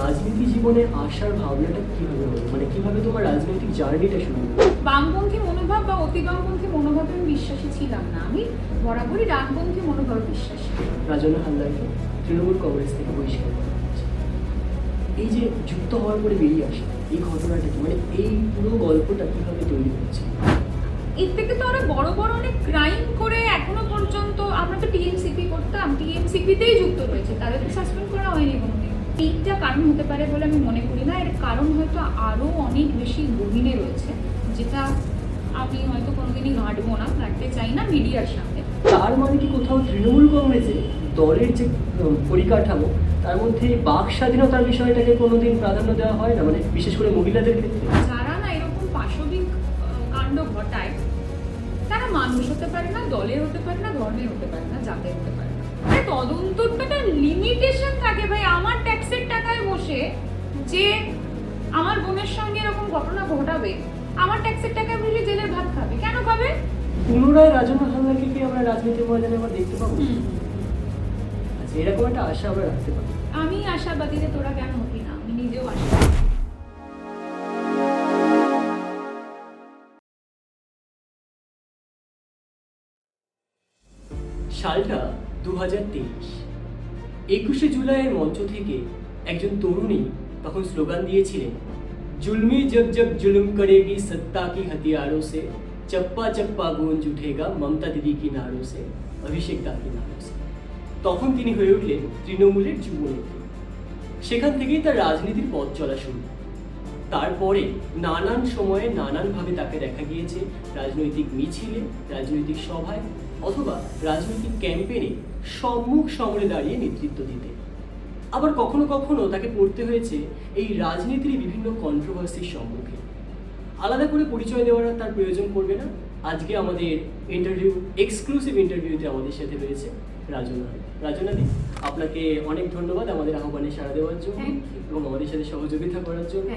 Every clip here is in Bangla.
রাজনীতি জীবনে আসার ভাবনাটা কিভাবে হলো, মানে কিভাবে তোমার রাজনৈতিক জার্নিটা শুরু হলো? বামপন্থী মনোভাব বা অতি বামপন্থী মনোভাবে আমি বিশ্বাসী ছিলাম না। আমি বরাবরই ডানপন্থী মনোভাবে বিশ্বাসী। রাজনা হালদারকে তৃণমূল কংগ্রেস থেকে বহিষ্কার করা হয়েছে। এই যে যুক্ত হওয়ার পরে বেরিয়ে আসা এই ঘটনাটা কি, মানে এই পুরো গল্পটা কিভাবে তৈরি হচ্ছে? এর থেকে তো আরো বড় বড় অনেক ক্রাইম করে এখনো পর্যন্ত আমরা তো টিএমসিপি করতাম, টিএমসিপিতেই যুক্ত রয়েছে, তাদের তো সাসপেন্ড করা হয়নি কোনোদিন। এইটা কারণ হতে পারে বলে আমি মনে করি না। এর কারণ হয়তো আরো অনেক বেশি গভীরে রয়েছে, যেটা আমি হয়তো কোনোদিনই ঘাঁটবো না, ঘাঁটতে চাই না মিডিয়ার সামনে। তার মানে কি কোথাও তৃণমূল কংগ্রেসে দলের যে পরিকাঠামো তার মধ্যে বাক স্বাধীনতার বিষয়টাকে কোনোদিন প্রাধান্য দেওয়া হয় না, মানে বিশেষ করে মহিলাদের ক্ষেত্রে? যারা না এরকম পাশবিক কাণ্ড ঘটায় তারা মানুষ হতে পারে না, দলের হতে পারে না, ধর্মের হতে পারে না, জাতের হতে পারে না। তদন্তর তো একটা লিমিটেশন থাকে ভাই। আমার ট্যাক্সের টাকায় বসে যে আমার বোনের সঙ্গে এরকম ঘটনা ঘটাবে, আমার ট্যাক্সের টাকায় বসে জেলের ভাত খাবে, কেন খাবে? পুনরায় রাজনা হালদারকে কি আমরা রাজনীতির ময়দানে আবার দেখতে পাবো? আচ্ছা, এরকম একটা আশা আমরা রাখতে পারি। আমি আশাবাদী যে তোরা কেন হতি না, আমি নিজেও আশাবাদী। সালটা 2023। 21শে জুলাইয়ের মঞ্চ থেকে একজন তরুণী তখন স্লোগান দিয়েছিলেন, जुल्मी जब जब जुल्म करेगी सत्ता की हथियारों से, चप्पा चप्पा गूंज उठेगा ममता दीदी की नारों से, অভিষেক দা की नारों से। তখন তিনি হয়ে উঠলেন তৃণমূলের যুবনেত্রী। সেখান থেকেই তার রাজনীতির পথ চলা শুরু। তারপরে নানান সময়ে নানানভাবে তাকে দেখা গিয়েছে রাজনৈতিক মিছিলে, রাজনৈতিক সভায় অথবা রাজনৈতিক ক্যাম্পেইনে সম্মুখ সমরে দাঁড়িয়ে নেতৃত্ব দিতে। আবার কখনো কখনো তাকে পড়তে হয়েছে এই রাজনীতির বিভিন্ন কন্ট্রোভার্সির সম্মুখে। আলাদা করে পরিচয় দেওয়ার তার প্রয়োজন পড়বে না। আজকে আমাদের এক্সক্লুসিভ ইন্টারভিউতে আমাদের সাথে রয়েছে রাজনা দি। আপনাকে অনেক ধন্যবাদ আমাদের আহ্বানে সাড়া দেওয়ার জন্য এবং আমাদের সাথে সহযোগিতা করার জন্য।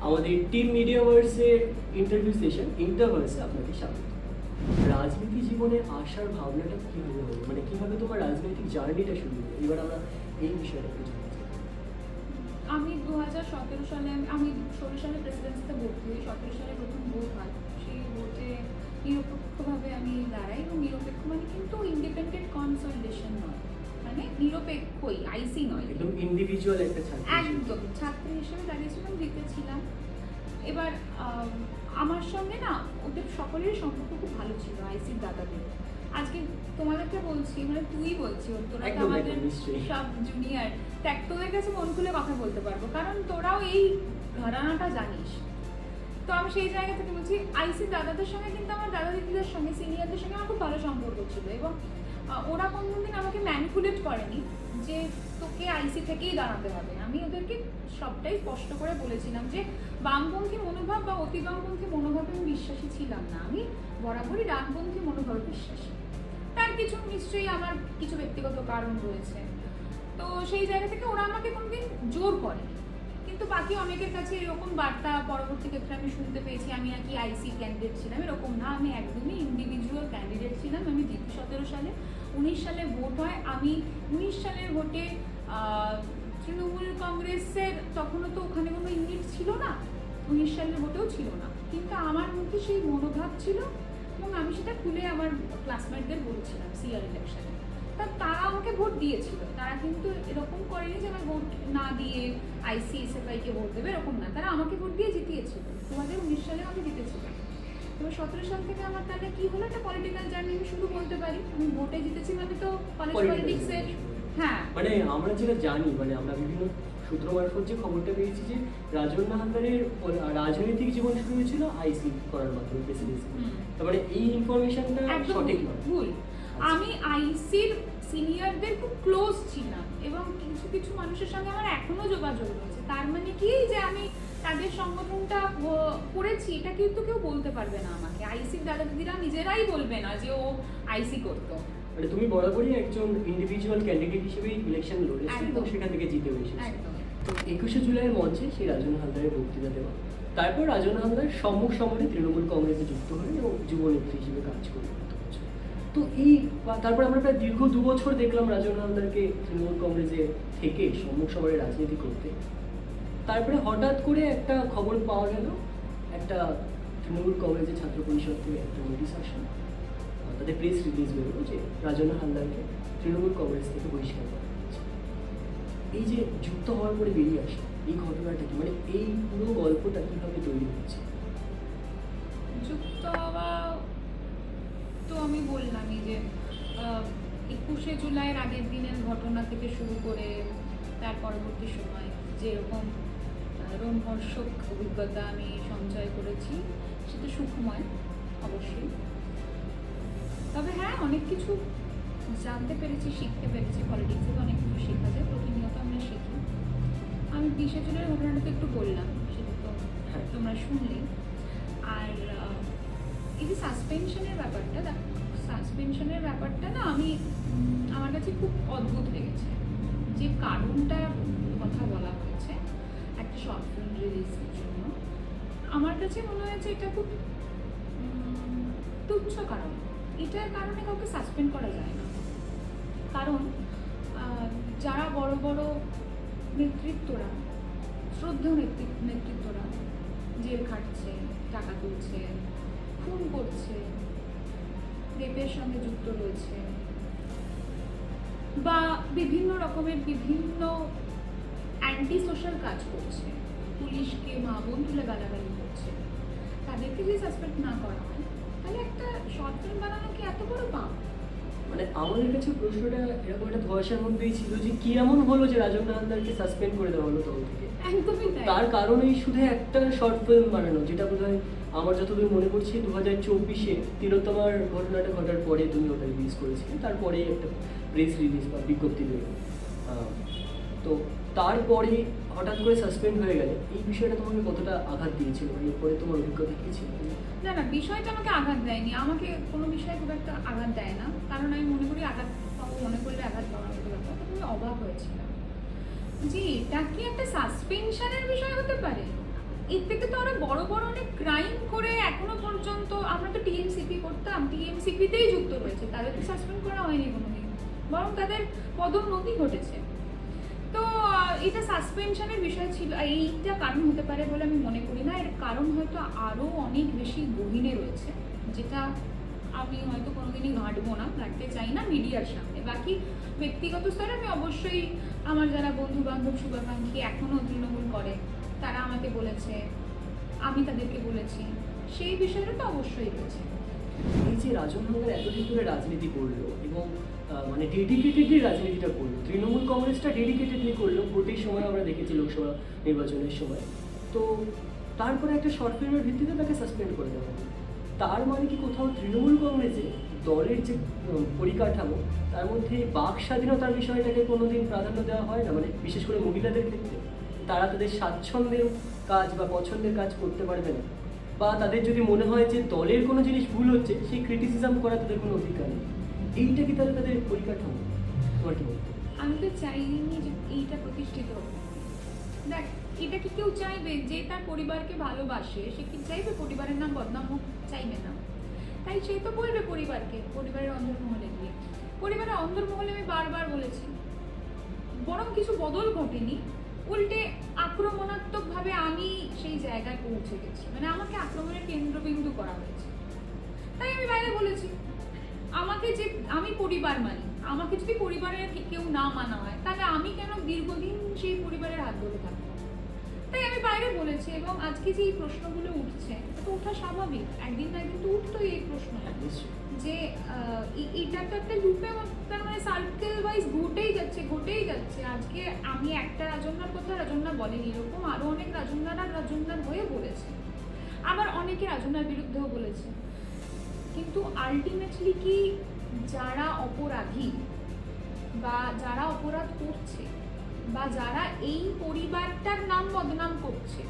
আমাদের টিম মিডিয়াভার্সের ইন্টারভিউ সেশন ইন্টারভার্সে আপনাকে স্বাগত। রাজনীতি জীবনে আসার ভাবনাটা কিভাবে হলো, মানে কিভাবে তোমার রাজনৈতিক জার্নিটা শুরু হলো? এবার আমরা এই বিষয়টা একটু জানতে চাই। আমি 2017 সালে, আমি 16 সালে প্রেসিডেন্সিতে ভর্তি হই। 17 সালে প্রথম ভোট হয়। সেই ভোটে নিরপেক্ষভাবে আমি দাঁড়াই, এবং নিরপেক্ষ মানে কিন্তু ইন্ডিপেন্ডেন্ট কনসলিডেশন নয়, মানে নিরপেক্ষই, আইসি নয়, একদম ইন্ডিভিজুয়াল একটা ছাত্র। একদম ছাত্রী হিসেবে দাঁড়িয়েছিলাম, জিতেছিলাম। এবার আমার সঙ্গে না ওদের সকলেরই সম্পর্ক খুব ভালো ছিল, আইসির দাদাদের। আজকে তোমাদেরকে বলছি, মানে তুই বলছি, তোরা তো আমাদের সব জুনিয়র, দেখ তোদের কাছে মন খুলে কথা বলতে পারবো, কারণ তোরাও এই ঘরানাটা জানিস। তো আমি সেই জায়গা থেকে বলছি, আইসির দাদাদের সঙ্গে কিন্তু আমার দাদা দিদিদের সঙ্গে, সিনিয়রদের সঙ্গে আমার খুব ভালো সম্পর্ক ছিল, এবং ওরা কোনোদিন আমাকে ম্যানিপুলেট করেনি যে তোকে আইসি থেকেই দাঁড়াতে হবে। আমি ওদেরকে সবটাই স্পষ্ট করে বলেছিলাম যে বামপন্থী মনোভাব বা অতি বামপন্থী মনোভাবে আমি বিশ্বাসী ছিলাম না। আমি বরাবরই ডানপন্থী মনোভাবে বিশ্বাসী। তার কিছু নিশ্চয়ই আমার কিছু ব্যক্তিগত কারণ রয়েছে। তো সেই জায়গা থেকে ওরা আমাকে কোনোদিন জোর করে, কিন্তু বাকি অনেকের কাছে এরকম বার্তা পরবর্তী ক্ষেত্রে আমি শুনতে পেয়েছি আমি নাকি আইসি ক্যান্ডিডেট ছিলাম। এরকম না, আমি একদমই ইন্ডিভিজুয়াল ক্যান্ডিডেট ছিলাম। আমি জিতি 17 সালে। 19 সালে ভোট হয়। আমি 19 সালের ভোটে তৃণমূল কংগ্রেসের তখনও তো ওখানে কোনো ইউনিট ছিল না, 19 সালের ভোটেও ছিল না, কিন্তু আমার মধ্যে সেই মনোভাব ছিল, এবং আমি সেটা খুলে আমার ক্লাসমেটদের বলছিলাম সিআর ইলেকশনে। তারা আমাকে ভোট দিয়েছিল। তারা কিন্তু এরকম করেনি যে আমার ভোট না দিয়ে আইসিএসএফআইকে ভোট দেবে, এরকম না। তারা আমাকে ভোট দিয়ে জিতিয়েছিল। 2019 সালে আমি জিতেছিলাম। এবার 17 সাল থেকে আমার তাহলে কি হলো, একটা পলিটিক্যাল জার্নি আমি শুধু বলতে পারি। আমি ভোটে জিতেছি মানে তো কলেজ পলিটিক্সের। হ্যাঁ, মানে আমরা যেটা জানি, মানে আমরা বিভিন্ন সূত্র মারফত যে খবরটা পেয়েছি যে রাজনা হালদারের রাজনৈতিক জীবন শুরু হয়েছিল আইসি করার মাধ্যমে, প্রেসিডেন্সি। তার মানে এই ইনফরমেশনটা সঠিক নয়, ভুল। আমি আইসির সিনিয়রদের খুব ক্লোজ ছিলাম, এবং কিছু কিছু মানুষের সঙ্গে আমার এখনো যোগাযোগ রয়েছে। তার মানে কি যে আমি তাদের সংগঠনটা করেছি এটা কিন্তু কেউ বলতে পারবে না আমাকে। আইসির দাদা দিদিরা নিজেরাই বলবে না যে ও আইসি করতো। মানে তুমি বরাবরই একজন ইন্ডিভিজুয়াল ক্যান্ডিডেট হিসেবে ইলেকশন লড়েছো এবং সেখান থেকে জিতে এসেছো। তো 21শে জুলাইয়ের মঞ্চে সেই রাজনা হালদারের বক্তৃতা দেওয়া, তারপর রাজনা হালদার সম্মুখ সমরে তৃণমূল কংগ্রেসে যুক্ত হলেন এবং যুবনেত্রী হিসেবে কাজ করলেন। তো এই তারপর আমরা প্রায় দীর্ঘ 2 বছর দেখলাম রাজনা হালদারকে তৃণমূল কংগ্রেসে থেকে সম্মুখ সমরে রাজনীতি করতে। তারপরে হঠাৎ করে একটা খবর পাওয়া গেল, একটা তৃণমূল কংগ্রেসের ছাত্র পরিষদ থেকে একটা নোটিশ আসে, তাদের প্রেস রিলিজ বেরোলো যে রাজনা হালদারকে তৃণমূল কংগ্রেস থেকে বহিষ্কার করা হয়েছে। এই যে যুক্ত হওয়ার পরে বেরিয়ে আসে এই ঘটনাটা কি, মানে এই পুরো গল্পটা কীভাবে তৈরি হচ্ছে? যুক্ত হওয়া তো আমি বললামই যে 21শে জুলাইয়ের আগের দিনের ঘটনা থেকে শুরু করে তার পরবর্তী সময় যেরকম রোমহর্ষক অভিজ্ঞতা আমি সঞ্চয় করেছি সেটা সুখময় অবশ্যই। তবে হ্যাঁ, অনেক কিছু জানতে পেরেছি, শিখতে পেরেছি। পলিটিক্স থেকে অনেক কিছু শেখা যায়, প্রতিনিয়ত আমরা শিখি। আমি 20শে জুলাইয়ের ঘটনাটা একটু বললাম, সেটা তো তোমরা শুনলে। আর এই যে সাসপেনশনের ব্যাপারটা না আমি আমার কাছে খুব অদ্ভুত লেগেছে। যে কারণটা কথা বলা হয়েছে একটা শর্ট ফিল্ম রিলিজের জন্য, আমার কাছে মনে হয়েছে এটা খুব তুচ্ছ কারণ। এটার কারণে কাউকে সাসপেন্ড করা যায় না। কারণ যারা বড় বড় নেতৃত্বরা, শ্রদ্ধেয় নেতৃত্বরা জেল খাটছে, টাকা তুলছে, খুন করছে, রেপের সঙ্গে যুক্ত রয়েছে, বা বিভিন্ন রকমের বিভিন্ন অ্যান্টি সোশ্যাল কাজ করছে, পুলিশকে মা বোন তুলে গালাগালি করছে, তাদেরকে যদি সাসপেন্ড না করা হয় তাহলে একটা শর্ট ফিল্ম বানানো কি এত বড় পাপ? মানে আমাদের কাছে প্রশ্নটা এরকম একটা ধোঁয়াশার মধ্যেই ছিল যে কি এমন হলো যে রাজনা হালদারকে সাসপেন্ড করে দেওয়া হলো তখন থেকে। একদমই তাই। তার কারণেই শুধু একটা শর্ট ফিল্ম বানানো, যেটা বোধহয় আমার যতদূর মনে পড়ছে 2024-এ তিলোত্তমার ঘটনাটা ঘটার পরে তুমি ওটা রিলিজ করেছিলে, তারপরে একটা প্রেস রিলিজ বা বিজ্ঞপ্তি বেরোলো। তো তারপরে হঠাৎ করে সাসপেন্ড হয়ে গেলে এই বিষয়টা তোমাকে কতটা আঘাত দিয়েছিল, মানে এরপরে তোমার অভিজ্ঞতা কী ছিল? না না, বিষয়টা আমাকে আঘাত দেয়নি। আমাকে কোনো বিষয়ে খুব একটা আঘাত দেয় না, কারণ আমি মনে করি আঘাত পাবো, মনে করলে আঘাত পাওয়ার মতো ব্যাপার। আমি অবাক হয়েছিলাম যে এটা কি একটা সাসপেনশনের বিষয় হতে পারে। এর থেকে তো আরো বড় বড় অনেক ক্রাইম করে এখনো পর্যন্ত, আমরা তো টিএমসিপি করতাম, টিএমসিপিতেই যুক্ত রয়েছে, তাদেরকে সাসপেন্ড করা হয়নি কোনোদিন, বরং তাদের পদোন্নতি ঘটেছে। তো এটা সাসপেনশনের বিষয় ছিল, এইটা কারণ হতে পারে বলে আমি মনে করি না। এর কারণ হয়তো আরও অনেক বেশি গভীরে রয়েছে, যেটা আমি হয়তো কোনোদিনই ঘাঁটবো না, ঘাঁটতে চাই না মিডিয়ার সামনে। বাকি ব্যক্তিগত স্তরে আমি অবশ্যই আমার যারা বন্ধু বান্ধব শুভাকাঙ্ক্ষী এখনও তৃণমূল করে তারা আমাকে বলেছে, আমি তাদেরকে বলেছি, সেই বিষয়টা তো অবশ্যই রয়েছে। এই যে রাজনা হালদার এতদিন ধরে রাজনীতি করলো এবং মানে ডেডিকেটেডলি রাজনীতিটা করলো, তৃণমূল কংগ্রেসটা ডেডিকেটেডলি করলো, ভোটের সময় আমরা দেখেছি লোকসভা নির্বাচনের সময়, তো তারপরে একটা শর্ট ফিল্মের ভিত্তিতে তাকে সাসপেন্ড করে দেওয়া হলো। তার মানে কি কোথাও তৃণমূল কংগ্রেসে দলের যে পরিকাঠামো তার মধ্যে বাক স্বাধীনতার বিষয়টাকে কোনোদিন প্রাধান্য দেওয়া হয় না? মানে বিশেষ করে মহিলাদের ক্ষেত্রে তারা তাদের স্বাচ্ছন্দ্যের কাজ বা পছন্দের কাজ করতে পারবে না, বা তাদের যদি মনে হয় যে দলের কোনো জিনিস ভুল হচ্ছে সেই ক্রিটিসিজম করা তাদের কোনো অধিকার নেই। এইটা কি তাহলে তাদের পরিকাঠামো? তোমার কি বলতে? আমি তো চাইনি যে এইটা প্রতিষ্ঠিত হোক। দেখ, এটা কি কেউ চাইবে? যে তার পরিবারকে ভালোবাসে সে কি চাইবে পরিবারের নাম বদনাম হোক? চাইবে না। তাই সে তো বলবে পরিবারকে, পরিবারের অন্দরমহলে গিয়ে। পরিবারের অন্দরমহলে আমি বারবার বলেছি, বরং কিছু বদল ঘটেনি, উল্টে আক্রমণাত্মকভাবে আমি সেই জায়গায় পৌঁছে গেছি, মানে আমাকে আক্রমণের কেন্দ্রবিন্দু করা হয়েছে। তাই আমি বাইরে বলেছি, আমাকে যে আমি পরিবার মানি, আমাকে যদি পরিবারের কেউ না মানা হয় তাহলে আমি কেন দীর্ঘদিন সেই পরিবারের হাত ধরে থাকবো? তাই আমি বাইরে বলেছি। এবং আজকে যে এই প্রশ্নগুলো উঠছে তো ওঠা স্বাভাবিক, একদিন না একদিন তো উঠতোই এই প্রশ্ন, যে এটা তো একটা লুপে, তার মানে সার্কেল ওয়াইজ ঘটেই যাচ্ছে। আজকে আমি একটা রাজন্যার কথা রাজন্যা বলেনি, এরকম আরো অনেক রাজন্যার হয়ে বলেছে, আবার অনেকে রাজন্যার বিরুদ্ধেও বলেছে। কিন্তু আলটিমেটলি কি যারা অপরাধী বা যারা অপরাধ করছে বা যারা এই পরিবারটার নাম বদনাম করছে,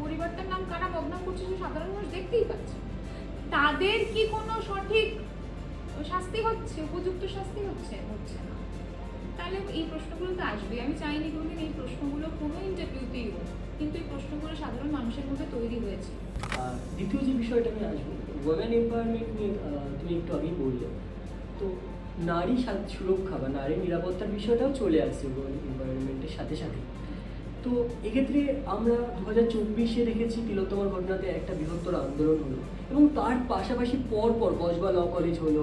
পরিবারটার নাম কারা বদনাম করছে সে সাধারণ মানুষ দেখতেই পাচ্ছে, তাদের কি কোনো সঠিক শাস্তি হচ্ছে, উপযুক্ত শাস্তি হচ্ছে না? তাহলে এই প্রশ্নগুলো তো আসবে। আমি চাইনি কোনোদিন এই প্রশ্নগুলো কোনো ইন্টারভিউতেই হোক, কিন্তু এই প্রশ্নগুলো সাধারণ মানুষের মধ্যে তৈরি হয়েছে। দ্বিতীয় যে বিষয়টা আমি আসবো, ওমেন এম্পাওয়ারমেন্ট নিয়ে তুমি একটু আগেই বললে, তো নারী সুরক্ষা বা নারী নিরাপত্তার বিষয়টাও চলে আসছে ওমেন এম্পাওয়ারমেন্টের সাথে সাথে। তো এক্ষেত্রে আমরা 2024-এ দেখেছি তিলোত্তমার ঘটনাতে একটা বৃহত্তর আন্দোলন হলো, এবং তার পাশাপাশি পরপর কসবা ল কলেজ হলো,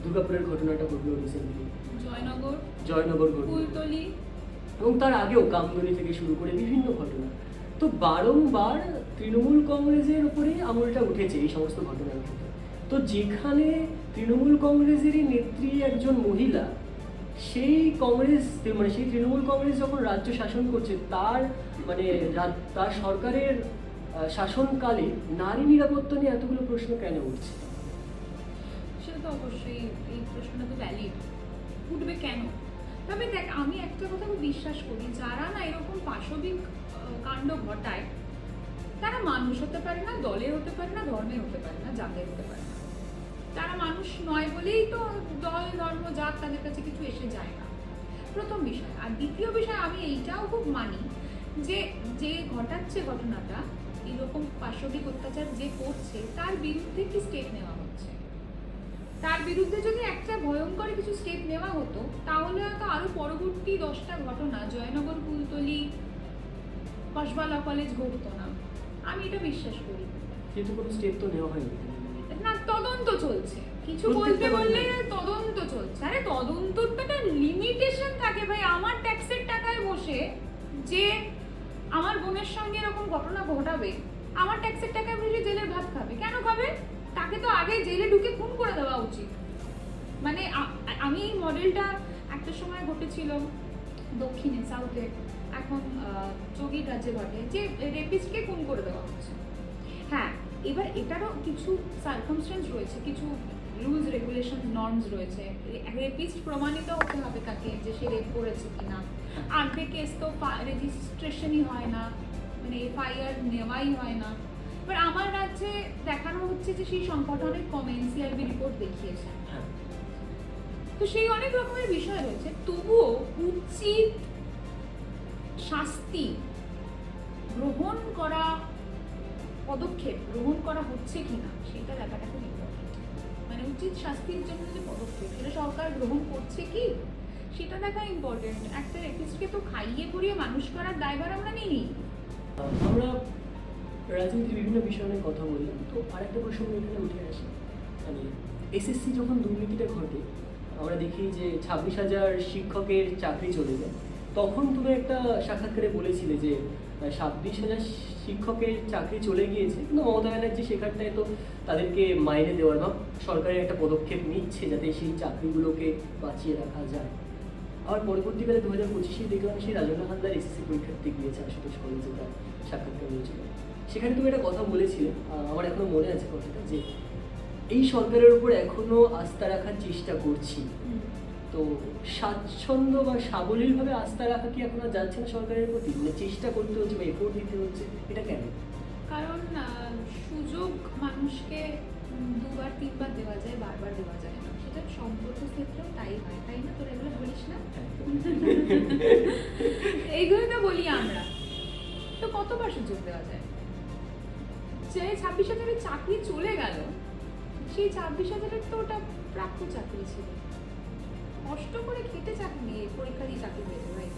দুর্গাপুরের ঘটনাটা ঘটলো রিসেন্টলি, জয়নগর ঘটলো, ফুলতলি, এবং তার আগেও কামদুনি থেকে শুরু করে বিভিন্ন ঘটনা। তো বারংবার তৃণমূল কংগ্রেসের উপরেই আঙুলটা উঠেছে এই সমস্ত ঘটনার ক্ষেত্রে। তো যেখানে তৃণমূল কংগ্রেসেরই নেত্রী একজন মহিলা, সেই কংগ্রেস মানে সেই তৃণমূল কংগ্রেস যখন রাজ্য শাসন করছে, তার মানে তার সরকারের শাসনকালে নারী নিরাপত্তা নিয়ে এতগুলো প্রশ্ন কেন উঠছে? সেটা তো অবশ্যই, এই প্রশ্নটা তো ভ্যালিড, উঠবে কেন? তবে দেখ, আমি একটা কথা খুব বিশ্বাস করি, যারা না এরকম পাশবিক কাণ্ড ঘটায়, তারা মানুষ হতে পারে না, দলের হতে পারে না, ধর্মের হতে পারে না, জাতের হতে পারে না। তারা মানুষ নয় বলেই তো দল, ধর্ম, জাত তাদের কাছে কিছু এসে যায় না, প্রথম বিষয়। আর দ্বিতীয় বিষয়, আমি এইটাও খুব মানি যে যে ঘটাচ্ছে ঘটনাটা, এরকম পাশবিক অত্যাচার যে করছে, তার বিরুদ্ধে কি স্টেপ নেওয়া হচ্ছে। তার বিরুদ্ধে যদি একটা ভয়ঙ্কর কিছু স্টেপ নেওয়া হতো, তাহলে হয়তো আরো পরবর্তী 10টা ঘটনা, জয়নগর, ফুলতলি, কসবা ল কলেজ ঘটতো না, আমি এটা বিশ্বাস করি। কিন্তু কোনো স্টেপ তো নেওয়া হয়নি না, তদন্ত চলছে, কিছু বলতে বললে তদন্ত চলছে। আরে তদন্তর তো একটা লিমিটেশন থাকে ভাই। আমার ট্যাক্সের টাকায় বসে যে আমার বোনের সঙ্গে এরকম ঘটনা ঘটাবে, আমার ট্যাক্সের টাকায় বসে জেলের ভাত খাবে, কেন খাবে? তাকে তো আগে জেলে ঢুকে খুন করে দেওয়া উচিত। মানে আমি এই মডেলটা একটা সময় ঘটেছিল দক্ষিণে, সাউথে, এখন যোগীর রাজ্যে ঘটে, যে রেপিস্টকে খুন করে দেওয়া হচ্ছে। হ্যাঁ, এবার এটারও কিছু সার্কামস্টেন্স রয়েছে, কিছু রুলস, রেগুলেশন, নর্মস রয়েছে। রেপিস্ট প্রমাণিত হতে হবে তাকে যে সে রেপ করেছে কিনা। আর্ধেক কেস তো রেজিস্ট্রেশনই হয় না, মানে এফআইআর নেওয়াই হয় না। এবার আমার রাজ্যে দেখানো হচ্ছে যে সেই সংখ্যাটা অনেক কম, এনসিআরবি রিপোর্ট দেখিয়েছে। তো সেই অনেক রকমের বিষয় রয়েছে, তবুও উচিত শাস্তি গ্রহণ করা, পদক্ষেপ গ্রহণ করা হচ্ছে কিনা সেটা দেখাটা খুব ইম্পর্টেন্ট। মানে উচিত শাস্তির জন্য যে পদক্ষেপ, সেটা সরকার গ্রহণ করছে কি সেটা দেখা ইম্পর্টেন্ট। একটা রেপিস্টকে তো খাইয়ে পরিয়ে মানুষ করার দায়ভার আমরা নিই। আমরা রাজনীতির বিভিন্ন বিষয় নিয়ে কথা বললাম, তো আরেকটা প্রসঙ্গ এখানে উঠে আসে। মানে এসএসসি যখন দুর্নীতিটা ঘটে, আমরা দেখি যে 26,000 শিক্ষকের চাকরি চলে যায়। তখন তুমি একটা সাক্ষাৎকারে বলেছিলে যে 26,000 শিক্ষকের চাকরি চলে গিয়েছে, কিন্তু মমতা ব্যানার্জি সেখানটায় তো তাদেরকে মাইনে দেওয়ার বা সরকারের একটা পদক্ষেপ নিচ্ছে যাতে সেই চাকরিগুলোকে বাঁচিয়ে রাখা যায়। আবার পরবর্তীকালে 2025-এ দেখলাম সেই রাজেন্দ্র হালদার এসএসসি পরীক্ষার্থী গিয়েছে আশুতোষ কলেজে, তার সাক্ষাৎকার হয়েছিল। সেখানে তুমি একটা কথা বলেছিলে, আমার এখনো মনে আছে কথাটা, যে এই সরকারের উপর এখনো আস্থা রাখার চেষ্টা করছি। তো স্বাচ্ছন্দ্য বা সাবলীলভাবে আস্থা রাখা কি এখন আর যাচ্ছে না সরকারের প্রতি? মানে চেষ্টা করতে হচ্ছে বা এফোর্ট দিতে হচ্ছে, এটা কেন? কারণ সুযোগ মানুষকে 2বার 3বার দেওয়া যায়, বারবার দেওয়া যায় না। সেটা সম্পর্ক ক্ষেত্রেও তাই হয়, তাই না? তোর এগুলো বলিস না? এইগুলো তো বলি আমরা। তো কতবার সুযোগ দেওয়া যায়? যে 26,000-এর চাকরি চলে গেল, সেই 26,000-এর তো ওটা প্রাপ্য চাকরি ছিল। কষ্ট করে খেটে চাকরি, পরীক্ষা দিয়ে চাকরি পেয়েছে ভাই।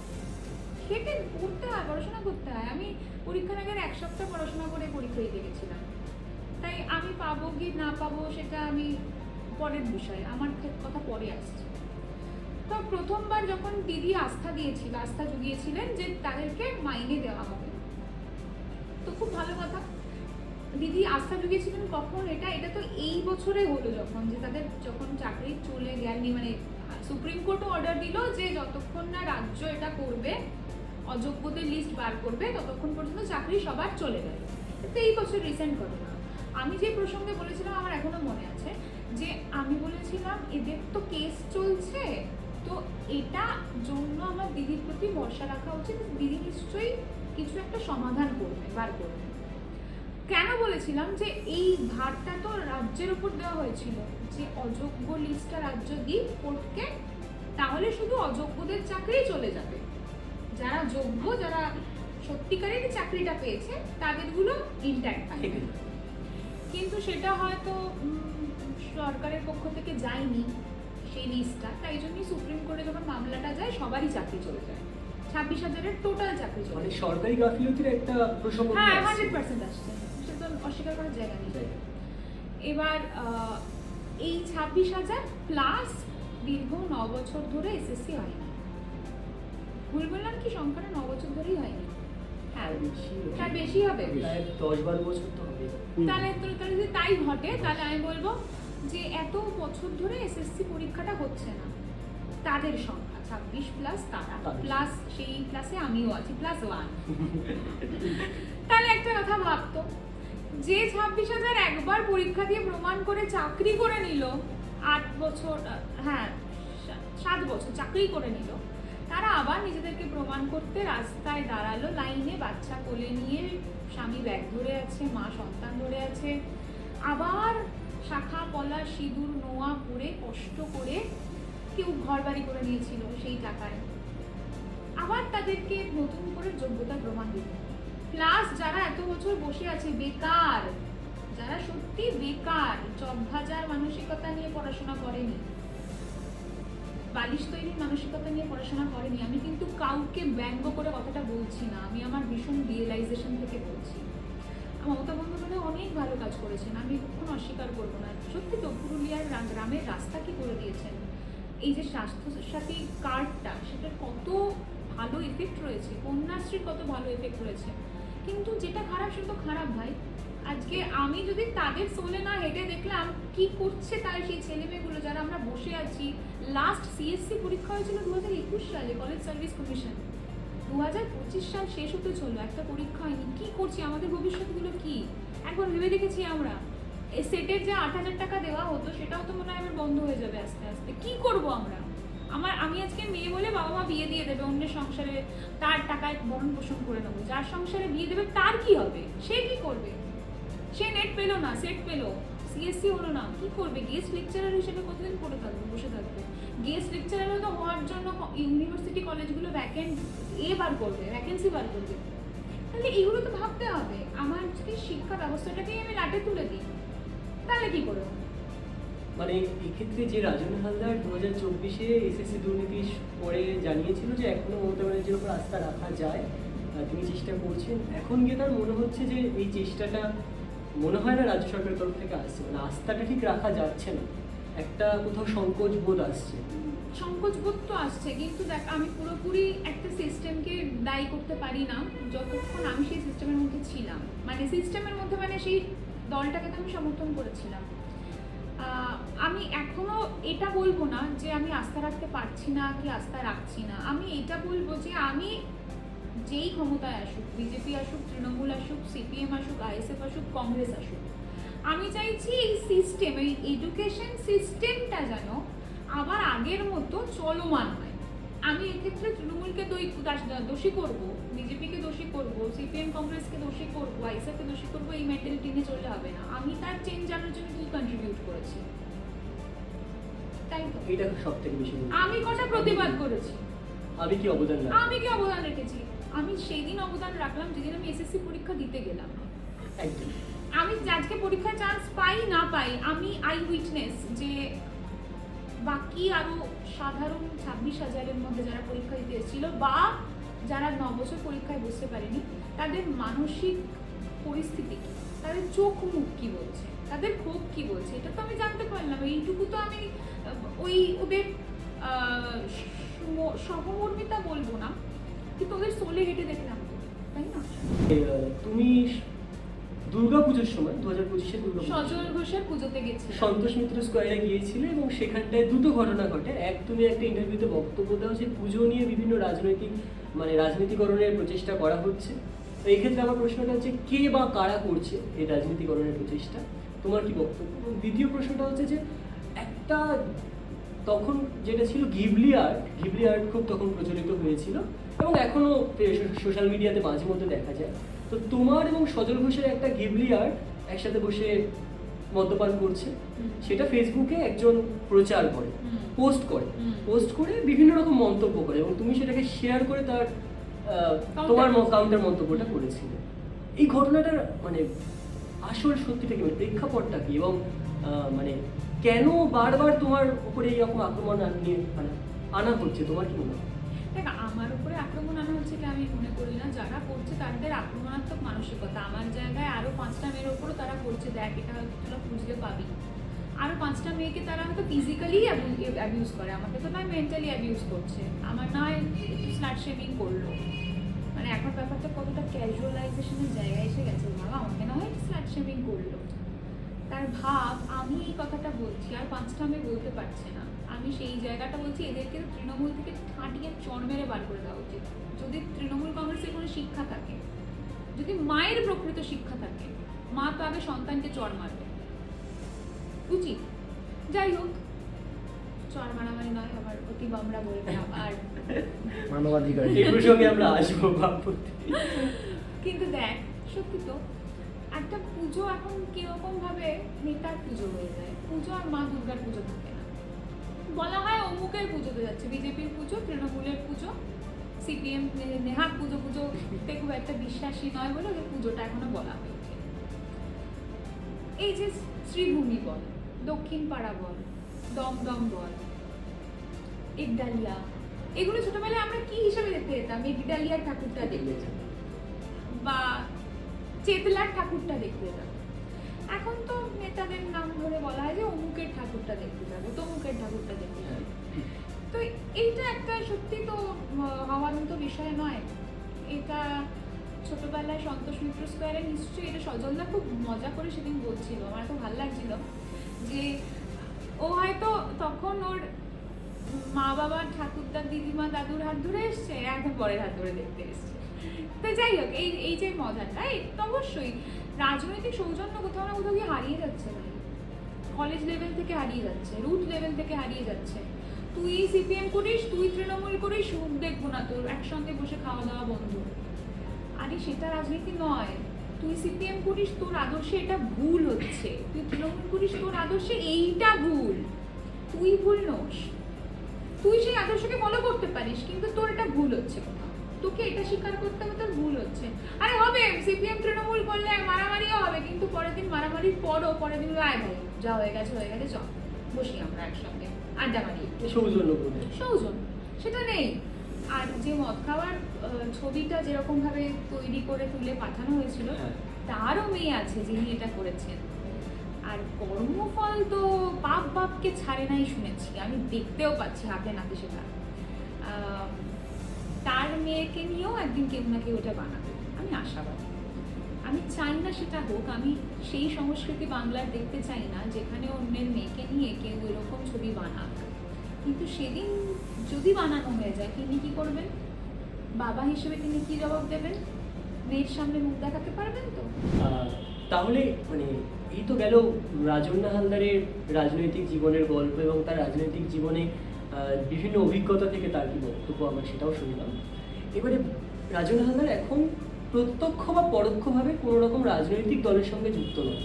খেটে পড়তে হয়, পড়াশোনা করতে হয়। আমি পরীক্ষার আগের 1 সপ্তাহ পড়াশোনা করে পরীক্ষা দিতে গেছিলাম। তাই আমি পাবো কি না পাবো সেটা আমি পরের বিষয়, আমার কথা পরে আসছে। তো প্রথমবার যখন দিদি আস্থা দিয়েছিল, আস্থা জুগিয়েছিলেন যে তাদেরকে মাইনে দেওয়া হবে, তো খুব ভালো কথা। দিদি আস্থা জুগিয়েছিলেন কখন? এটা তো এই বছরে হলো, যখন যে তাদের যখন চাকরি চলে গেলনি, মানে সুপ্রিম কোর্টও অর্ডার দিল যে যতক্ষণ না রাজ্য এটা করবে, অযোগ্যদের লিস্ট বার করবে, ততক্ষণ পর্যন্ত চাকরি সবার চলে গেল। তো এই বছর রিসেন্ট ঘটনা। আমি যে প্রসঙ্গে বলেছিলাম আমার এখনো মনে আছে, যে আমি বলেছিলাম এদের তো কেস চলছে, তো এটা জন্য আমার দিদির প্রতি ভরসা রাখা উচিত, দিদি নিশ্চয়ই কিছু একটা সমাধান করবে, বার করবে। কেন বলেছিলাম যে এই ভারটা তো রাজ্যের উপর দেওয়া হয়েছিল, যে অযোগ্য লিস্টটা রাজ্য দিই কোর্টকে, তাহলে শুধু অযোগ্যদের চাকরি চলে যাবে, যারা যোগ্য, যারা সত্যিকারের চাকরিটা পেয়েছে তাদেরগুলো ইনট্যাক্ট থাকবে। কিন্তু সেটা হয়তো সরকারের পক্ষ থেকে যায়নি সেই লিস্টটা, তাই জন্যই সুপ্রিম কোর্টে যখন মামলাটা যায় সবারই চাকরি চলে যায়। 26,000-এর টোটাল চাকরি চলে মানে সরকারি গাফিলতির একটা প্রসঙ্গ হ্যাঁ আসছে। 100% আসছে, সেটা তো অস্বীকার করার জায়গা নেই। জায়গা। এবার এই 26,000 প্লাস দীর্ঘ 9 বছর ধরে এসএসসি হয়নি। ভুল বললাম কি? সংখ্যাটা 9 বছর ধরেই হয়নি। হ্যাঁ তার বেশি হবে। প্রায় 10-12 বছর তো হবে। তাহলে যদি তাই ঘটে তাহলে আমি বলবো যে এত বছর ধরে এসএসসি পরীক্ষাটা হচ্ছে না, তাদের সংখ্যা 26 প্লাস তারা প্লাস সেই ক্লাসে আমিও আছি +1। তাহলে একটা কথা ভাবতো, যে 26,000 একবার পরীক্ষা দিয়ে প্রমাণ করে চাকরি করে নিল, 8 বছর 7 বছর চাকরি করে নিল, তারা আবার নিজেদেরকে প্রমাণ করতে রাস্তায় দাঁড়ালো, লাইনে বাচ্চা কোলে নিয়ে, স্বামী ব্যাগ ধরে আছে, মা সন্তান ধরে আছে, আবার শাখা পলা সিঁদুর নোয়া পরে কষ্ট করে কেউ ঘর বাড়ি করে নিয়েছিল সেই টাকায়, আবার তাদেরকে নতুন করে যোগ্যতা প্রমাণ দিতে। প্লাস যারা এত বছর বসে আছে বেকার, যারা সত্যি বেকার, চক ভাজার মানসিকতা নিয়ে পড়াশোনা করেনি, বালিশ তৈরির মানসিকতা নিয়ে পড়াশোনা করেনি, আমি কিন্তু কাউকে ব্যঙ্গ করে কথাটা বলছি না, আমি আমার ভীষণ রিয়েলাইজেশন থেকে বলছি। মমতা বন্দ্যোপাধ্যায় অনেক ভালো কাজ করেছেন, আমি কখনো অস্বীকার করবো না। সত্যি তো পুরুলিয়ার গ্রামের রাস্তা কি করে দিয়েছেন, এই যে স্বাস্থ্যসাথী কার্ডটা, সেটার কত ভালো এফেক্ট রয়েছে, কন্যাশ্রীর কত ভালো এফেক্ট রয়েছে। কিন্তু যেটা খারাপ সেটা তো খারাপ ভাই। আজকে আমি যদি তাদের সোলে না হেঁটে দেখলাম কি করছে তার সেই ছেলেমেয়েগুলো যারা আমরা বসে আছি। লাস্ট সিএসসি পরীক্ষা হয়েছিল 2021 সালে, কলেজ সার্ভিস কমিশন। 2025 সাল শেষ হতে চললো, একটা পরীক্ষা হয়নি। কি করছি, আমাদের ভবিষ্যৎগুলো কি একবার ভেবে দেখেছি আমরা? এই সেটের যে 8,000 টাকা দেওয়া হতো সেটাও তো মনে হয় আমার বন্ধ হয়ে যাবে আস্তে আস্তে। কি করব আমরা? আমি আজকে মেয়ে বলে বাবা মা বিয়ে দিয়ে দেবে, অন্যের সংসারে তার টাকায় ভরণ পোষণ করে নেবো। যার সংসারে বিয়ে দেবে তার কি হবে? সে কি করবে? সে নেট পেলো না, সেট পেলো, সিএসসি হলো না, কি করবে? গেস্ট লেকচারার হিসেবে কতদিন পড়ে থাকবে, বসে থাকবে? গেস্ট লেকচারারও তো হওয়ার জন্য ইউনিভার্সিটি কলেজগুলো ভ্যাকেন্সি বার করবে। তাহলে এগুলো তো ভাবতে হবে। আমার যদি শিক্ষা ব্যবস্থাটাকেই আমি লাটে তুলে দিই তাহলে কি করবো? মানে এক্ষেত্রে যে রাজন হালদার 2024-এ এসএসসি দুর্নীতির পরে জানিয়েছিল যে এখনো মমতা ব্যানার্জির উপর আস্থা রাখা যায়, তিনি চেষ্টা করছেন, এখন গিয়ে তার মনে হচ্ছে যে এই চেষ্টাটা মনে হয় না রাজ্য সরকারের তরফ থেকে আসছে, মানে আস্থাটা ঠিক রাখা যাচ্ছে না, একটা কোথাও সংকোচ বোধ আসছে। সংকোচ বোধ তো আসছে, কিন্তু দেখ আমি পুরোপুরি একটা সিস্টেমকে দায়ী করতে পারি না যতক্ষণ আমি সেই সিস্টেমের মধ্যে ছিলাম। মানে সিস্টেমের মধ্যে মানে সেই দলটাকে তো আমি সমর্থন করেছিলাম। আমি এখনো এটা বলবো না যে আমি আস্থা রাখতে পারছি না কি আস্থা রাখছি না। আমি এটা বলবো যে আমি যেই ক্ষমতায় আসুক, বিজেপি আসুক, তৃণমূল আসুক, সিপিএম আসুক, আইএসএফ আসুক, কংগ্রেস আসুক, আমি চাইছি এই সিস্টেম, এই এডুকেশন সিস্টেমটা যেন আবার আগের মতো চলমান হয়। আমি এক্ষেত্রে তৃণমূলকে দোষী করব, বিজেপিকে দোষী করব, সিপিএম কংগ্রেসকে দোষী করব, আইএসএফকে দোষী করব, এই মেন্টালিটি নিয়ে চললে হবে না। আমি তার চেঞ্জ আনার জন্য কি কন্ট্রিবিউট করেছি, তাই তো? এটা সবথেকে বেশি আমি কটা প্রতিবাদ করেছি, আমি কি অবদান রেখেছি? আমি সেই দিন অবদান রাখলাম যেদিন আমি এসএসসি পরীক্ষা দিতে গেলাম। একদম। আমি আজকে পরীক্ষায় চান্স পাই না পাই, আমি আই উইটনেস যে বাকি আরো সাধারণ 26,000-এর মধ্যে যারা পরীক্ষা দিতে এসেছিল বা যারা 9 বছর পরীক্ষায় বসতে পারেনি, তাদের মানসিক পরিস্থিতি কি, তাদের চোখ মুখ কি বলছে, তাদের ক্ষোভ কি বলছে, এটা তো আমি জানতে পারলাম। এইটুকু তো আমি ওদের সহমর্মিতা বলবো না, কিন্তু ওদের সোলে হেঁটে দেখলাম, তাই না? তুমি দুর্গাপুজোর সময় 2025-এ সজল ঘোষের পুজোতে গেছি, সন্তোষ মিত্র স্কোয়ারে গিয়েছিলে এবং সেখানটায় দুটো ঘটনা ঘটে। এক, তুমি একটা ইন্টারভিউতে বক্তব্য দাও যে পুজো নিয়ে বিভিন্ন রাজনীতিকরণের প্রচেষ্টা করা হচ্ছে। তো এই ক্ষেত্রে আমার প্রশ্নটা হচ্ছে কে বা কারা করছে এই রাজনীতিকরণের প্রচেষ্টা, তোমার কি বক্তব্য? এবং দ্বিতীয় প্রশ্নটা হচ্ছে যে একটা তখন যেটা ছিল ঘিবলি আর্ট খুব তখন প্রচলিত হয়েছিল এবং এখনো সোশ্যাল মিডিয়াতে মাঝে মধ্যে দেখা যায়। তো তোমার এবং সজল ঘোষের একটা ঘিবলি আর্ট একসাথে বসে মদ্যপান করছে, সেটা ফেসবুকে একজন প্রচার করে, পোস্ট করে বিভিন্ন রকম মন্তব্য করে এবং তুমি সেটাকে শেয়ার করে তার তোমার কাউন্টার মন্তব্যটা করেছিলে। এই ঘটনাটার মানে আসল সত্যিটা কি, মানে প্রেক্ষাপটটা কি, এবং মানে কেন বারবার তোমার উপরে এইরকম আক্রমণ নিয়ে আনা হচ্ছে, তোমার কি মনে হয়? দেখ আমার উপরে আক্রমণ আনা হচ্ছে কি আমি মনে করি না। যারা করছে তাদের আক্রমণাত্মক মানসিকতা। আমার জায়গায় আরো 5টা মেয়ের ওপরও তারা করছে, দেখ এটা হয়তো তোরা খুঁজতে পাবি। আরো 5টা মেয়েকে তারা হয়তো ফিজিক্যালি অ্যাবিউজ করে, আমাকে তো নয় মেন্টালি অ্যাবিউজ করছে, আমার নয় একটু স্লাট শেমিং করলো। মানে এখন ব্যাপারটা কতটা ক্যাজুয়ালাইজেশনের জায়গায় এসে গেছে, বাবা আমাকে না হয় স্লাট শেমিং করলো। তার ভাব আমি এই কথাটা বলছি, আর 5টা মেয়ে বলতে পারছে না। আমি সেই জায়গাটা বলছি, এদেরকে তৃণমূল থেকে ঠাঁটিয়ে চড় মেরে বার করে দেওয়া উচিত। যদি তৃণমূল কংগ্রেসের কোনো শিক্ষা থাকে, যদি মায়ের প্রকৃত শিক্ষা থাকে, মা তো আগে সন্তানকে চড় মারবে উচিত। যাই হোক, চড় মারামারি নয়, আবার অতি বামরা বলবে আবার মানবাধিকার। এই প্রসঙ্গে আমরা আসবো ভাবতে। কিন্তু দেখ সত্যি তো একটা পুজো এখন কিরকম ভাবে নেতার পুজো হয়ে যায়, পুজো আর মা দুর্গার পুজো থাকে না। বলা হয় অমুকের পুজোতে যাচ্ছে, বিজেপির পুজো, তৃণমূলের পুজো, সিপিএম নেহার পুজো পুজোতে খুব একটা বিশ্বাসী নয় বলে ওদের পুজোটা এখনো বলা হয়েছে। এই যে শ্রীভূমি বল, দক্ষিণ পাড়া বল, দমদম বল, একডালিয়া, এগুলো ছোটবেলায় আমরা কি হিসাবে দেখতে যেতাম? একডালিয়ার ঠাকুরটা দেখতে বা চেতলার ঠাকুরটা দেখতে যেতাম। এখন তো নেতাদের নাম ধরে বলা হয় যে অমুকের ঠাকুরটা দেখতে যাবো, তমুকের ঠাকুরটা দেখতে যাবো। তো এইটা একটা সত্যি তো হওয়ার মতো বিষয় নয়। এটা ছোটবেলায় সন্তোষ মিত্র স্কোয়ারে নিশ্চয়ই এটা সজলদা খুব মজা করে সেদিন বলছিল, আমার খুব ভালো লাগছিল যে ও হয়তো তখন ওর মা বাবার ঠাকুরদার দিদিমা দাদুর হাত ধরে এসছে, এখন পরের হাত ধরে দেখতে এসছে। তো যাই হোক, এই যে মজাটা, তো অবশ্যই রাজনৈতিক সৌজন্য কোথাও না কোথাও গিয়ে হারিয়ে যাচ্ছে ভাই। কলেজ লেভেল থেকে হারিয়ে যাচ্ছে, রুট লেভেল থেকে হারিয়ে যাচ্ছে। তুই সিপিএম করিস, তুই তৃণমূল করিস, রুট দেখবো না তোর, একসঙ্গে বসে খাওয়া দাওয়া বন্ধ। আরে সেটা রাজনীতি নয়। তুই সিপিএম করিস, তোর আদর্শে এটা ভুল হচ্ছে, তুই তৃণমূল করিস, তোর আদর্শে এইটা ভুল, তুই ভুল নোস। তুই সেই আদর্শকে ফলো করতে পারিস, কিন্তু তোর এটা ভুল হচ্ছে কোথাও, তোকে এটা স্বীকার করতে হবে তোর ভুল হচ্ছে। আরে হবে সিপিএম তৃণমূল করলে মারামারিও হবে, কিন্তু পরের দিন মারামারির পরও পরের দিন আয় ভাই যা হয়ে গেছে চল বসি আমরা একসঙ্গে আড্ডা মারি, সৌজন সেটা নেই। আর যে মদ খাওয়ার ছবিটা যেরকম ভাবে তৈরি করে তুলে পাঠানো হয়েছিল, তারও মেয়ে আছে যিনি এটা করেছেন। আর কর্মফল তো বাপকে ছাড়ে নাই শুনেছি, আমি দেখতেও পাচ্ছি হাতে নাতে সেটা। তার মেয়েকে নিয়েও একদিন কেউ না কেউ ওটা বানাবে, আমি আশাবাদী। আমি চাই না সেটা হোক, আমি সেই সংস্কৃতি বাংলার দেখতে চাই না যেখানে অন্যের মেয়েকে নিয়ে কেউ এরকম ছবি বানাক। কিন্তু সেদিন যদি বানানো হয়ে যায়, তিনি কি করবেন? বাবা হিসেবে তিনি কি জবাব দেবেন? মেয়ের সামনে মুখ দেখাতে পারবেন তো? তাহলে মানে এই তো গেল রাজন্না হালদারের রাজনৈতিক জীবনের গল্প এবং তার রাজনৈতিক জীবনে বিভিন্ন অভিজ্ঞতা থেকে তার কি বক্তব্য, আমরা সেটাও শুনলাম। এবারে রাজন্না হালদার এখন প্রত্যক্ষ বা পরোক্ষভাবে কোনো রকম রাজনৈতিক দলের সঙ্গে যুক্ত নয়।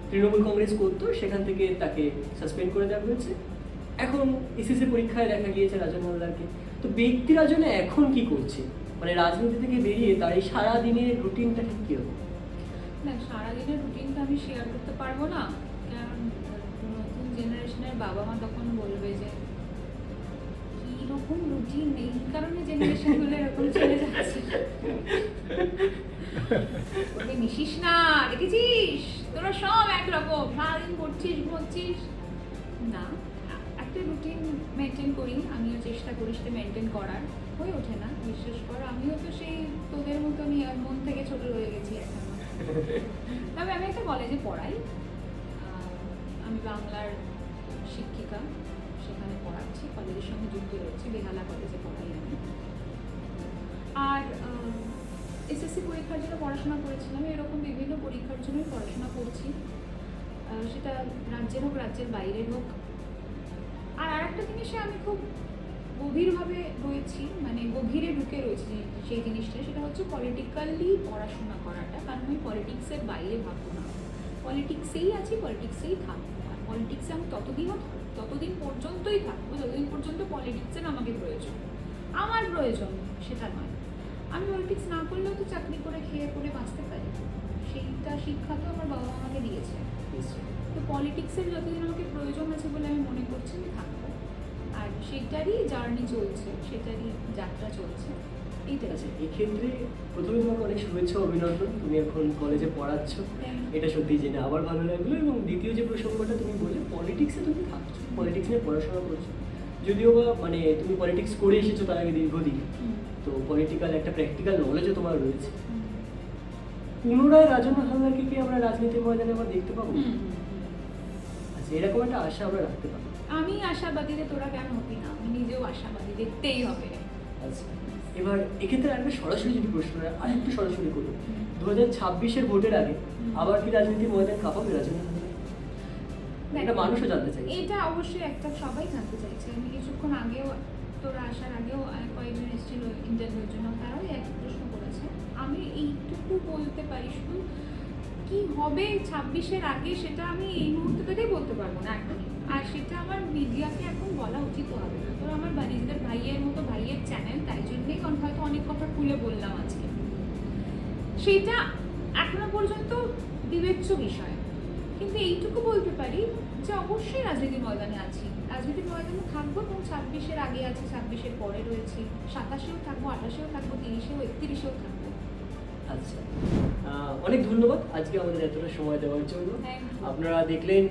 তৃণমূল কংগ্রেস করতো, সেখান থেকে তাকে সাসপেন্ড করে দেওয়া হয়েছে। এখন এসএসসি পরীক্ষায় দেখা গিয়েছে রাজন্না হালদারকে। তো ব্যক্তি রাজনে এখন কি করছে, মানে রাজনীতি থেকে বেরিয়ে তার এই সারাদিনের রুটিনটা ঠিক কীরকম? না, সারাদিনের রুটিনটা আমি শেয়ার করতে পারবো না, কারণ নতুন জেনারেশনের বাবা মা তখন বলবে যে কিরকম রুটিন, এই কারণে জেনারেশনগুলো এরকম চলে যাচ্ছে। ওকে মিশিস না, দেখেছিস তোরা সব একরকম, সারাদিন পড়ছিস ঘুমোচ্ছিস না। একটা রুটিন মেনটেন করি, আমিও চেষ্টা করি সেটা মেনটেন করার, হয়ে ওঠে না বিশ্বাস কর। আমিও তো সেই তোদের মতনই মন থেকে ছোট হয়ে গেছি এখন। তবে আমি একটা কলেজে পড়াই, আমি বাংলার শিক্ষিকা, সেখানে পড়াচ্ছি, কলেজের সঙ্গে যুক্ত রয়েছি, বেহালা কলেজে পড়াই আমি। আর এসএসসি পরীক্ষার জন্য পড়াশোনা করেছিলাম, এরকম বিভিন্ন পরীক্ষার জন্যই পড়াশোনা করছি, সেটা রাজ্যের হোক রাজ্যের বাইরের হোক। আর আরেকটা জিনিসে আমি খুব গভীরভাবে রয়েছি, মানে গভীরে ঢুকে রয়েছি সেই জিনিসটা, সেটা হচ্ছে পলিটিক্যালি পড়াশোনা করাটা। কারণ আমি পলিটিক্সের বাইরে ভাববো না, পলিটিক্সেই আছি, পলিটিক্সেই থাকবো। আর পলিটিক্সে আমি ততদিন পর্যন্তই থাকবো যতদিন পর্যন্ত পলিটিক্সের আমাকে প্রয়োজন, আমার প্রয়োজন সেটা নয়। আমি পলিটিক্স না করলেও তো চাকরি করে খেয়ে করে বাঁচতে পারি, সেইটা শিক্ষা তো আমার বাবা আমাকে দিয়েছে। তো পলিটিক্সের যতদিন আমাকে প্রয়োজন আছে বলে আমি মনে করছি আমি থাকবো। আর সেটারই জার্নি চলছে, সেটারই যাত্রা চলছে, এইটাই আচ্ছা, এক্ষেত্রে প্রথমে তোমাকে অনেক শুভেচ্ছা ও অভিনন্দন, তুমি এখন কলেজে পড়াচ্ছ, এটা সত্যি জেনে আবার ভালো লাগলো। এবং দ্বিতীয় যে প্রসঙ্গটা তুমি বললে, পলিটিক্সে তুমি থাকছো, পলিটিক্স নিয়ে পড়াশোনা করছো, যদিও বা মানে তুমি পলিটিক্স করে এসেছো তার আগে দীর্ঘদিন, তো পলিটিক্যাল একটা প্র্যাকটিক্যাল নলেজও তোমার রয়েছে। পুনরায় রাজন্য হালদারকে কি আমরা রাজনীতির ময়দানে আবার দেখতে পাবো? আচ্ছা, এরকম একটা আশা আমরা রাখতে পারি। আমি আশাবাদী যে তোরা কেন হবি না, আমি নিজেও আশাবাদী, দেখতেই হবে। আচ্ছা, এবার এক্ষেত্রে একটা সরাসরি যদি প্রশ্ন আর একটু সরাসরি করবো, 2026-এর ভোটের আগে আবার কি রাজনীতির ময়দান কাঁপাবে রাজন্য হালদার? এটা মানুষও জানতে চাই। এটা অবশ্যই একটা সবাই জানতে চাইছে। আমি কিছুক্ষণ আগেও, তোরা আসার আগেও কয়েকজন এসেছিল ইন্টারভিউর জন্য, তারাও এক প্রশ্ন করেছে। আমি এইটুকু বলতে পারি শুধু, কি হবে 26-এর আগে সেটা আমি এই মুহূর্তে থেকেই বলতে পারবো না এখনই। আর সেটা আমার মিডিয়াকে এখন বলা উচিত হবে না। তো আমার বাণিজ্যের ভাইয়ের মতো ভাইয়ের চ্যানেল, তাই জন্যেই হয়তো অনেক কথা খুলে বললাম আজকে। সেটা এখনো পর্যন্ত বিবেচ্য বিষয়, কিন্তু এইটুকু বলতে পারি যে অবশ্যই রাজনীতির ময়দানে আছি, রাজনীতির ময়দানে থাকবো, এবং 26-এর আগে আছি, 26-এর পরে রয়েছি, 27-এও থাকবো, 28-এও থাকবো, 30-এও, 31-এও থাকবো। আচ্ছা, অনেক ধন্যবাদ আজকে আমাদের এতটা সময় দেওয়ার জন্য। Thank you. আপনারা দেখলেন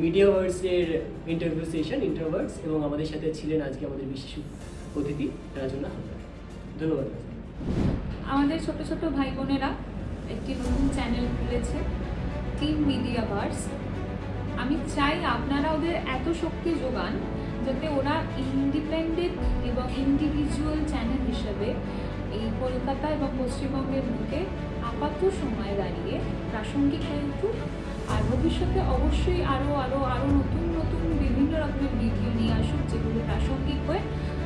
মিডিয়াভার্সের ইন্টারভিউ সেশন ইন্টারভার্স, এবং আমাদের সাথে ছিলেন আজকে আমাদের বিশেষ অতিথি রাজন্য হালদার। ধন্যবাদ। আমাদের ছোট ছোট ভাই বোনেরা একটি নতুন চ্যানেল খুলেছে, টিম মিডিয়াভার্স। আমি চাই আপনারা ওদের এত শক্তি যোগান যাতে ওরা ইন্ডিপেন্ডেন্ট এবং ইন্ডিভিজুয়াল চ্যানেল হিসেবে এই কলকাতা এবং পশ্চিমবঙ্গের বুকে আপাতত সময় দাঁড়িয়ে প্রাসঙ্গিক হয়ে উঠুক। আর ভবিষ্যতে অবশ্যই আরও আরও আরও নতুন নতুন বিভিন্ন রকমের ভিডিও নিয়ে আসুক, যেগুলো প্রাসঙ্গিক হয়ে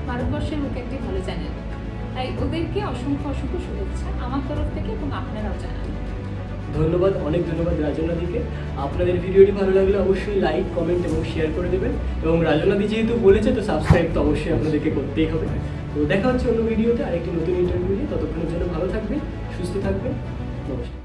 ভারতবর্ষের বুকে একটি ভালো চ্যানেল। তাই ওদেরকে অসংখ্য অসংখ্য শুভেচ্ছা আমার তরফ থেকে, এবং আপনারাও জানান। ধন্যবাদ, অনেক ধন্যবাদ রাজনাদিকে। আপনাদের ভিডিওটি ভালো লাগলে অবশ্যই লাইক, কমেন্ট এবং শেয়ার করে দেবেন। এবং রাজনাদি যেহেতু বলেছে, তো সাবস্ক্রাইব তো অবশ্যই আপনাদেরকে করতেই হবে। তো দেখা হচ্ছে অন্য ভিডিওতে আরেকটি নতুন ইন্টারভিউ নিয়ে। ততক্ষণের জন্য ভালো থাকবেন, সুস্থ থাকবেন, নমস্কার।